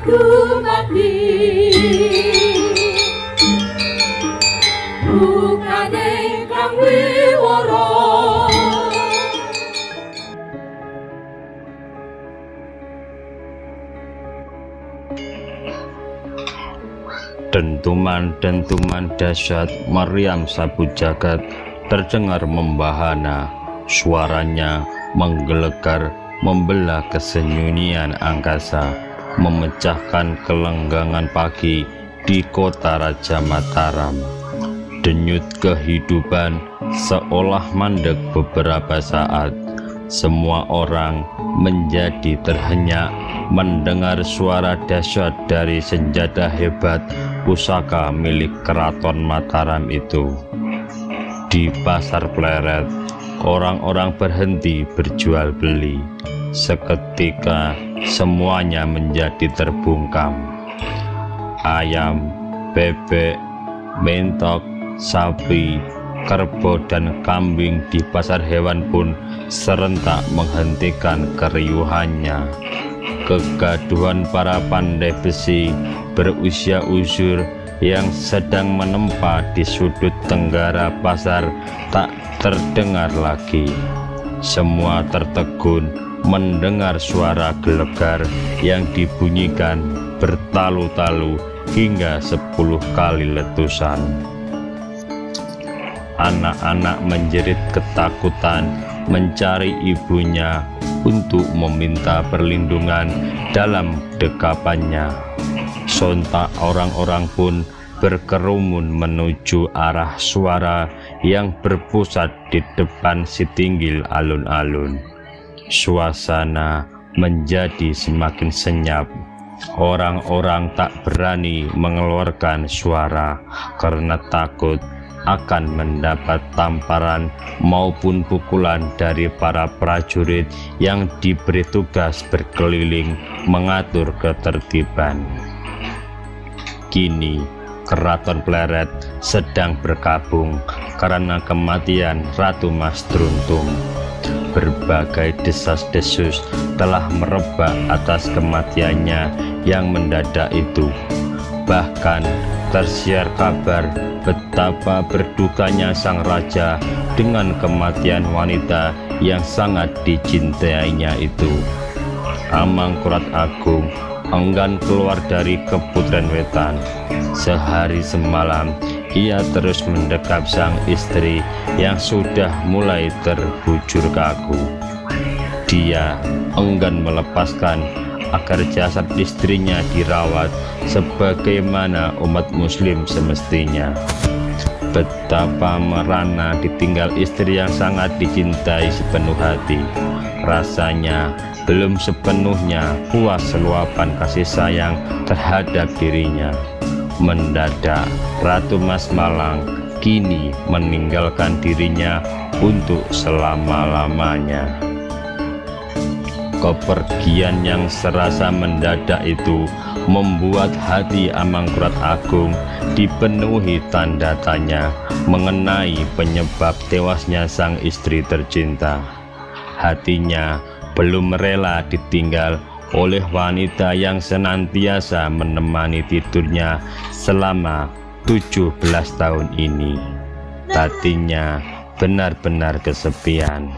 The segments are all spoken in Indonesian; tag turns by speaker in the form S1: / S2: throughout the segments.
S1: dumadi bukane kang wiworo
S2: Dentuman-dentuman dahsyat meriam sabu jagat terdengar membahana, suaranya menggelegar membelah kesunyian angkasa, memecahkan kelenggangan pagi di kota Raja Mataram. Denyut kehidupan seolah mandek beberapa saat. Semua orang menjadi terhenyak mendengar suara dahsyat dari senjata hebat pusaka milik Keraton Mataram itu. Di pasar Pleret, orang-orang berhenti berjual beli. Seketika semuanya menjadi terbungkam. Ayam, bebek, mentok, sapi, kerbau dan kambing di pasar hewan pun serentak menghentikan keriuhannya. Kegaduhan para pandai besi berusia uzur yang sedang menempa di sudut tenggara pasar tak terdengar lagi. Semua tertegun mendengar suara gelegar yang dibunyikan bertalu-talu hingga 10 kali letusan. Anak-anak menjerit ketakutan mencari ibunya untuk meminta perlindungan dalam dekapannya. Sontak orang-orang pun berkerumun menuju arah suara yang berpusat di depan si Tinggil alun-alun. Suasana menjadi semakin senyap. Orang-orang tak berani mengeluarkan suara karena takut akan mendapat tamparan maupun pukulan dari para prajurit yang diberi tugas berkeliling mengatur ketertiban. Kini Keraton Pleret sedang berkabung karena kematian Ratu Mas Druntung. Berbagai desas-desus telah merebak atas kematiannya yang mendadak itu. Bahkan tersiar kabar betapa berdukanya sang raja dengan kematian wanita yang sangat dicintainya itu. Amangkurat Agung enggan keluar dari Keputren Wetan. Sehari semalam ia terus mendekap sang istri yang sudah mulai terbujur kaku. Dia enggan melepaskan agar jasad istrinya dirawat sebagaimana umat muslim semestinya. Betapa merana ditinggal istri yang sangat dicintai sepenuh hati. Rasanya belum sepenuhnya puas luapan kasih sayang terhadap dirinya. Mendadak Ratu Mas Malang kini meninggalkan dirinya untuk selama-lamanya. Kepergian yang serasa mendadak itu membuat hati Amangkurat Agung dipenuhi tanda tanya mengenai penyebab tewasnya sang istri tercinta. Hatinya belum rela ditinggal oleh wanita yang senantiasa menemani tidurnya selama 17 tahun ini. Hatinya benar-benar kesepian.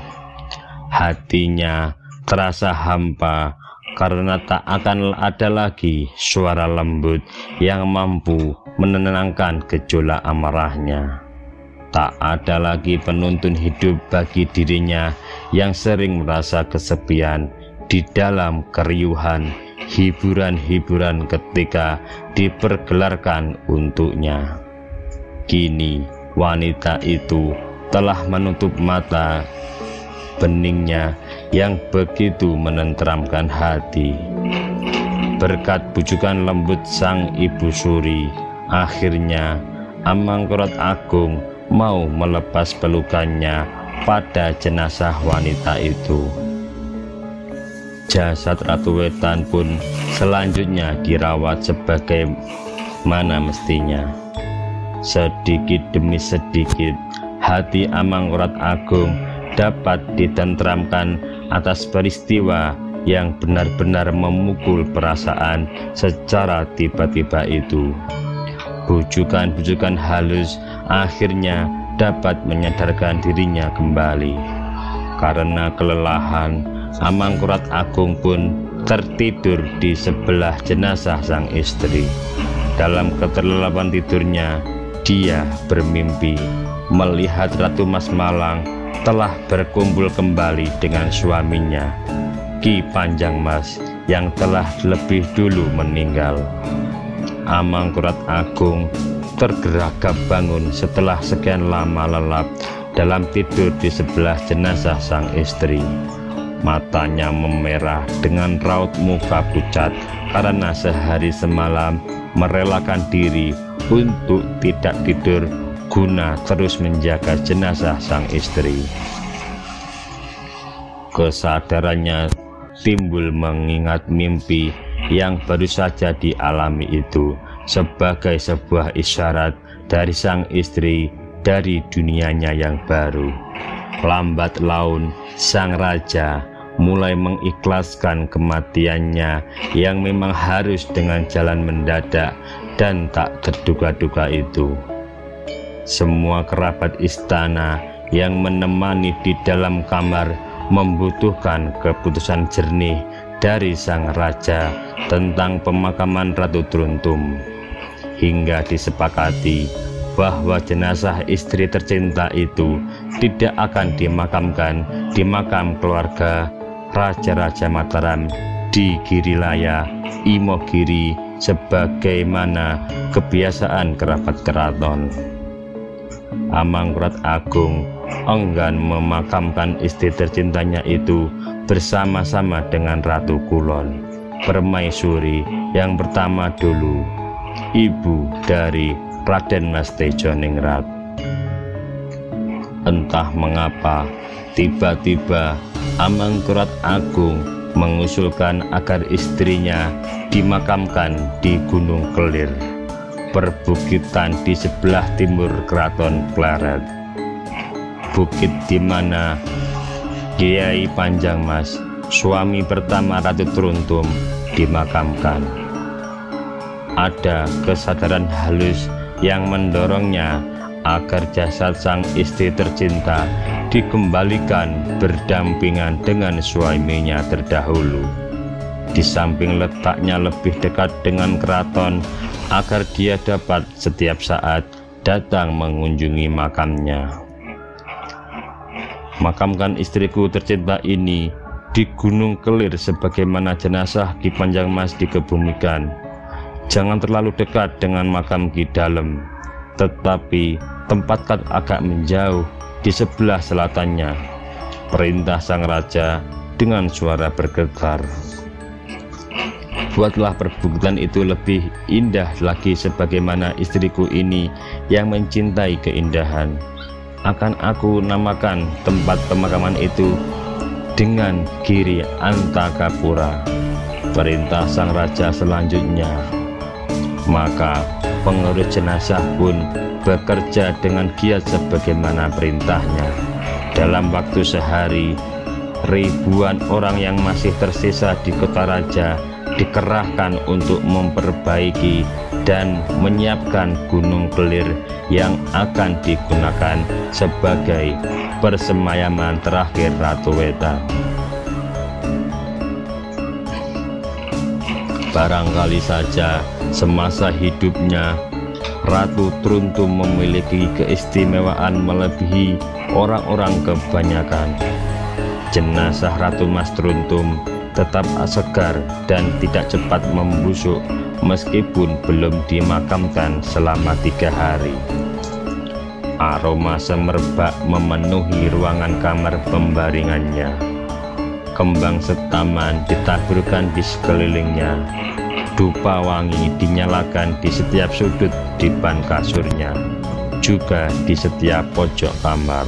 S2: Hatinya terasa hampa karena tak akan ada lagi suara lembut yang mampu menenangkan gejolak amarahnya. Tak ada lagi penuntun hidup bagi dirinya yang sering merasa kesepian di dalam keriuhan hiburan-hiburan ketika dipergelarkan untuknya. Kini wanita itu telah menutup mata beningnya yang begitu menenteramkan hati. Berkat bujukan lembut sang ibu suri, akhirnya Amangkurat Agung mau melepas pelukannya pada jenazah wanita itu. Jasad Ratu Wetan pun selanjutnya dirawat sebagaimana mestinya. Sedikit demi sedikit hati Amangkurat Agung dapat ditentramkan atas peristiwa yang benar-benar memukul perasaan secara tiba-tiba itu. Bujukan-bujukan halus akhirnya dapat menyadarkan dirinya kembali. Karena kelelahan, Amangkurat Agung pun tertidur di sebelah jenazah sang istri. Dalam keterlelapan tidurnya, dia bermimpi melihat Ratu Mas Malang telah berkumpul kembali dengan suaminya, Ki Panjang Mas, yang telah lebih dulu meninggal. Amangkurat Agung tergeragap bangun setelah sekian lama lelap dalam tidur di sebelah jenazah sang istri. Matanya memerah dengan raut muka pucat karena sehari semalam merelakan diri untuk tidak tidur guna terus menjaga jenazah sang istri. Kesadarannya timbul mengingat mimpi yang baru saja dialami itu sebagai sebuah isyarat dari sang istri dari dunianya yang baru. Lambat laun sang raja mulai mengikhlaskan kematiannya yang memang harus dengan jalan mendadak dan tak terduga-duga itu. Semua kerabat istana yang menemani di dalam kamar membutuhkan keputusan jernih dari sang raja tentang pemakaman Ratu Truntum, hingga disepakati bahwa jenazah istri tercinta itu tidak akan dimakamkan di makam keluarga Raja-Raja Mataram di Girilaya Imogiri sebagaimana kebiasaan kerabat keraton. Amangkurat Agung enggan memakamkan istri tercintanya itu bersama-sama dengan Ratu Kulon, Permaisuri yang pertama dulu, ibu dari Raden Mas Tejoningrat. Entah mengapa tiba-tiba Amangkurat Agung mengusulkan agar istrinya dimakamkan di Gunung Kelir, perbukitan di sebelah timur Keraton Pleret, bukit di mana Kiai Panjang Mas, suami pertama Ratu Truntum, dimakamkan. Ada kesadaran halus yang mendorongnya agar jasad sang istri tercinta dikembalikan berdampingan dengan suaminya terdahulu, di samping letaknya lebih dekat dengan keraton agar dia dapat setiap saat datang mengunjungi makamnya. Makamkan istriku tercinta ini di Gunung Kelir sebagaimana jenazah Ki Panjang Mas dikebumikan. Jangan terlalu dekat dengan makam Ki Dalem, tetapi tempatkan agak menjauh di sebelah selatannya, perintah sang raja dengan suara bergetar. Buatlah perbukitan itu lebih indah lagi sebagaimana istriku ini yang mencintai keindahan. Akan aku namakan tempat pemakaman itu dengan Giri Antakapura, perintah sang raja selanjutnya. Maka pengurus jenazah pun bekerja dengan giat sebagaimana perintahnya. Dalam waktu sehari, ribuan orang yang masih tersisa di kota raja dikerahkan untuk memperbaiki dan menyiapkan Gunung Kelir yang akan digunakan sebagai persemayaman terakhir Ratu Wetan. Barangkali saja semasa hidupnya Ratu Truntum memiliki keistimewaan melebihi orang-orang kebanyakan. Jenazah Ratu Mas Truntum tetap segar dan tidak cepat membusuk meskipun belum dimakamkan selama 3 hari. Aroma semerbak memenuhi ruangan kamar pembaringannya. Kembang setaman ditaburkan di sekelilingnya. Dupa wangi dinyalakan di setiap sudut dipan kasurnya, juga di setiap pojok kamar.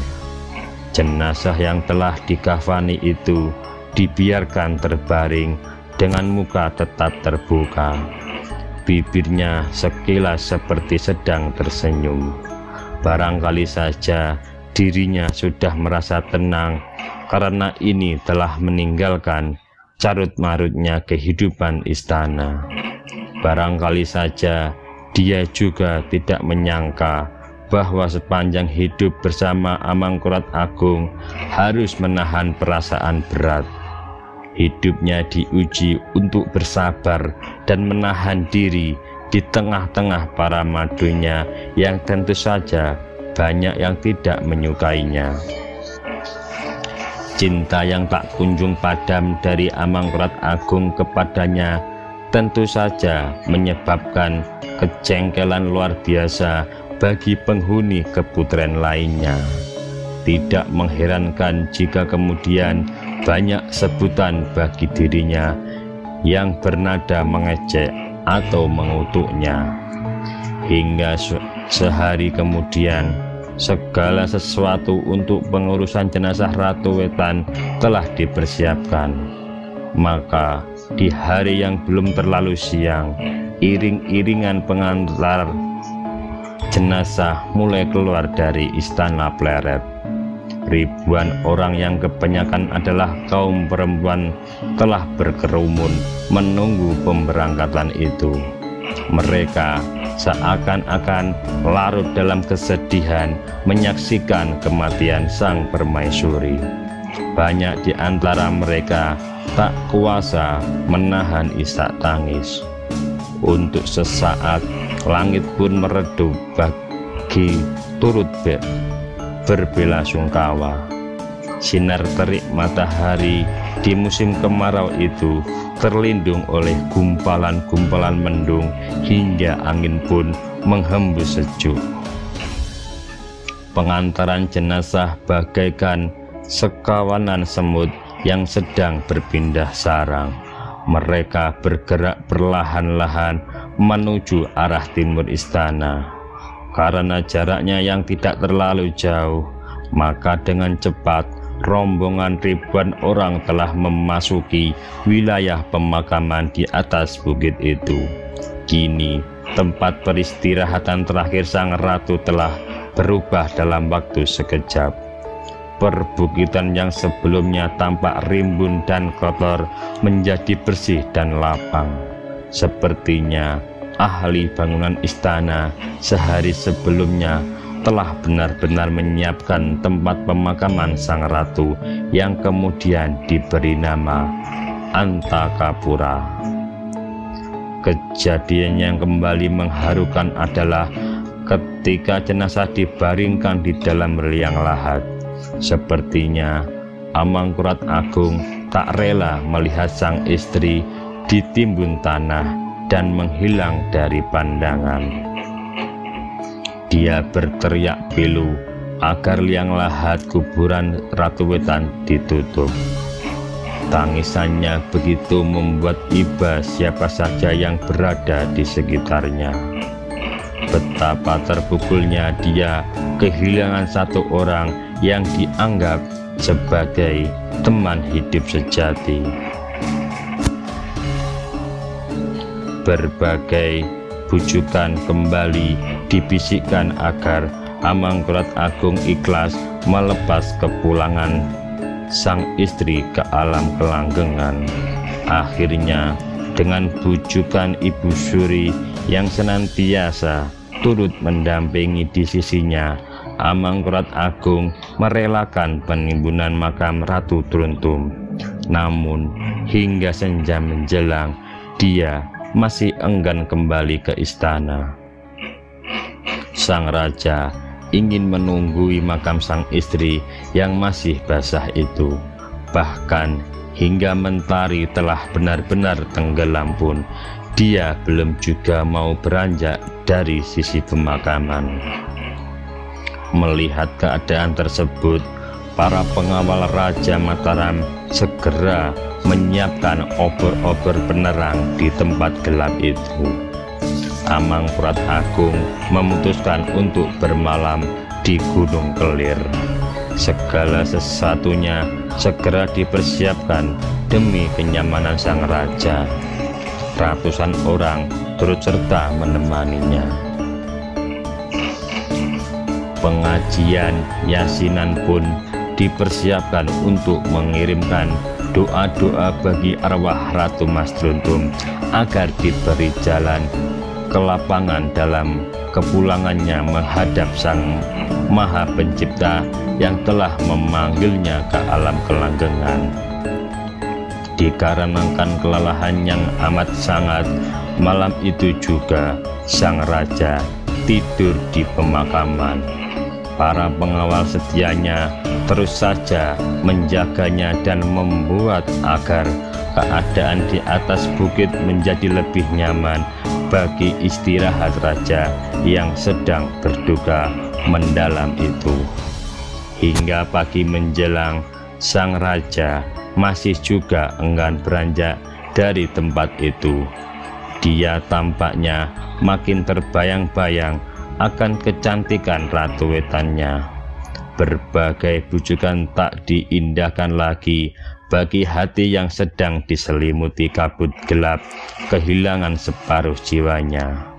S2: Jenazah yang telah dikafani itu dibiarkan terbaring dengan muka tetap terbuka. Bibirnya sekilas seperti sedang tersenyum. Barangkali saja dirinya sudah merasa tenang karena ini telah meninggalkan carut-marutnya kehidupan istana. Barangkali saja dia juga tidak menyangka bahwa sepanjang hidup bersama Amangkurat Agung harus menahan perasaan berat. Hidupnya diuji untuk bersabar dan menahan diri di tengah-tengah para madunya yang tentu saja banyak yang tidak menyukainya. Cinta yang tak kunjung padam dari Amangkurat Agung kepadanya tentu saja menyebabkan kejengkelan luar biasa bagi penghuni keputren lainnya. Tidak mengherankan jika kemudian banyak sebutan bagi dirinya yang bernada mengejek atau mengutuknya. Hingga sehari kemudian, segala sesuatu untuk pengurusan jenazah Ratu Wetan telah dipersiapkan. Maka di hari yang belum terlalu siang, iring-iringan pengantar jenazah mulai keluar dari istana Pleret. Ribuan orang yang kebanyakan adalah kaum perempuan telah berkerumun menunggu pemberangkatan itu. Mereka seakan-akan larut dalam kesedihan menyaksikan kematian sang permaisuri. Banyak di antara mereka tak kuasa menahan isak tangis. Untuk sesaat langit pun meredup bagi turut berbelasungkawa. Sinar terik matahari di musim kemarau itu terlindung oleh gumpalan-gumpalan mendung hingga angin pun menghembus sejuk. Pengantaran jenazah bagaikan sekawanan semut yang sedang berpindah sarang. Mereka bergerak perlahan-lahan menuju arah timur istana. Karena jaraknya yang tidak terlalu jauh, maka dengan cepat rombongan ribuan orang telah memasuki wilayah pemakaman di atas bukit itu. Kini tempat peristirahatan terakhir sang ratu telah berubah dalam waktu sekejap. Perbukitan yang sebelumnya tampak rimbun dan kotor menjadi bersih dan lapang. Sepertinya ahli bangunan istana sehari sebelumnya telah benar-benar menyiapkan tempat pemakaman sang ratu yang kemudian diberi nama Antakapura. Kejadian yang kembali mengharukan adalah ketika jenazah dibaringkan di dalam liang lahat. Sepertinya Amangkurat Agung tak rela melihat sang istri ditimbun tanah dan menghilang dari pandangan. Dia berteriak pilu agar liang lahat kuburan Ratu Wetan ditutup. Tangisannya begitu membuat iba siapa saja yang berada di sekitarnya. Betapa terpukulnya dia kehilangan satu orang yang dianggap sebagai teman hidup sejati. Berbagai bujukan kembali dibisikkan agar Amangkurat Agung ikhlas melepas kepulangan sang istri ke alam kelanggengan. Akhirnya dengan bujukan Ibu Suri yang senantiasa turut mendampingi di sisinya, Amangkurat Agung merelakan penimbunan makam Ratu Truntum. Namun hingga senja menjelang, dia masih enggan kembali ke istana. Sang raja ingin menunggui makam sang istri yang masih basah itu. Bahkan hingga mentari telah benar-benar tenggelam pun, dia belum juga mau beranjak dari sisi pemakaman. Melihat keadaan tersebut, para pengawal Raja Mataram segera menyiapkan obor-obor penerang di tempat gelap itu. Amangkurat Agung memutuskan untuk bermalam di Gunung Kelir. Segala sesuatunya segera dipersiapkan demi kenyamanan sang raja. Ratusan orang turut serta menemaninya. Pengajian yasinan pun dipersiapkan untuk mengirimkan doa-doa bagi arwah Ratu Mas Druntum agar diberi jalan ke lapangan dalam kepulangannya menghadap Sang Maha Pencipta yang telah memanggilnya ke alam kelanggengan. Dikarenakan kelelahan yang amat sangat, malam itu juga sang raja tidur di pemakaman. Para pengawal setianya terus saja menjaganya dan membuat agar keadaan di atas bukit menjadi lebih nyaman bagi istirahat raja yang sedang berduka mendalam itu. Hingga pagi menjelang, sang raja masih juga enggan beranjak dari tempat itu. Dia tampaknya makin terbayang-bayang akan kecantikan ratu wetannya. Berbagai bujukan tak diindahkan lagi bagi hati yang sedang diselimuti kabut gelap, kehilangan separuh jiwanya.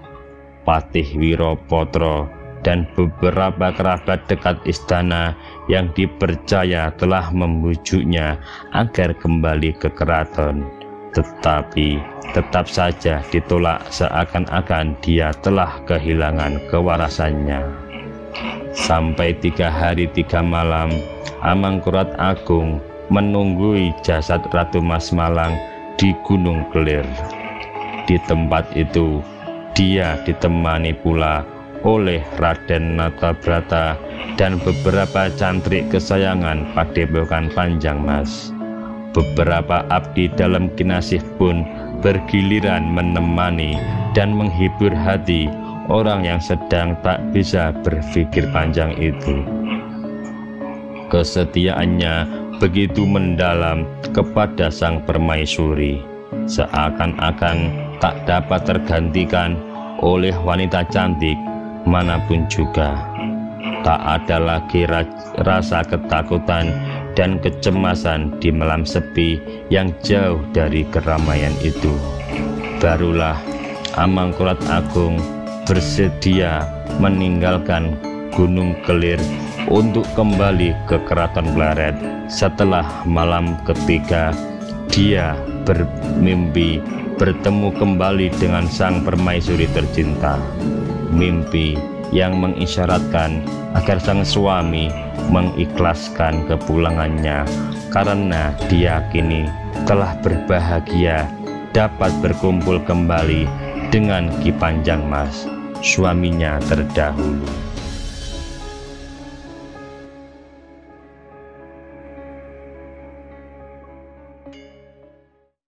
S2: Patih Wirapatra dan beberapa kerabat dekat istana yang dipercaya telah membujuknya agar kembali ke keraton, tetapi tetap saja ditolak seakan-akan dia telah kehilangan kewarasannya. Sampai 3 hari 3 malam Amangkurat Agung menunggui jasad Ratu Mas Malang di Gunung Kelir. Di tempat itu dia ditemani pula oleh Raden Natabrata dan beberapa cantrik kesayangan Padepokan Panjang Mas. Beberapa abdi dalam kinasih pun bergiliran menemani dan menghibur hati orang yang sedang tak bisa berpikir panjang itu. Kesetiaannya begitu mendalam kepada sang permaisuri, seakan-akan tak dapat tergantikan oleh wanita cantik manapun juga. Tak ada lagi rasa ketakutan dan kecemasan di malam sepi yang jauh dari keramaian itu. Barulah Amangkurat Agung bersedia meninggalkan Gunung Kelir untuk kembali ke Keraton Klaret. Setelah malam ketiga, dia bermimpi bertemu kembali dengan sang permaisuri tercinta. Mimpi yang mengisyaratkan agar sang suami mengikhlaskan kepulangannya karena diyakini telah berbahagia dapat berkumpul kembali dengan Ki Panjang Mas, suaminya terdahulu.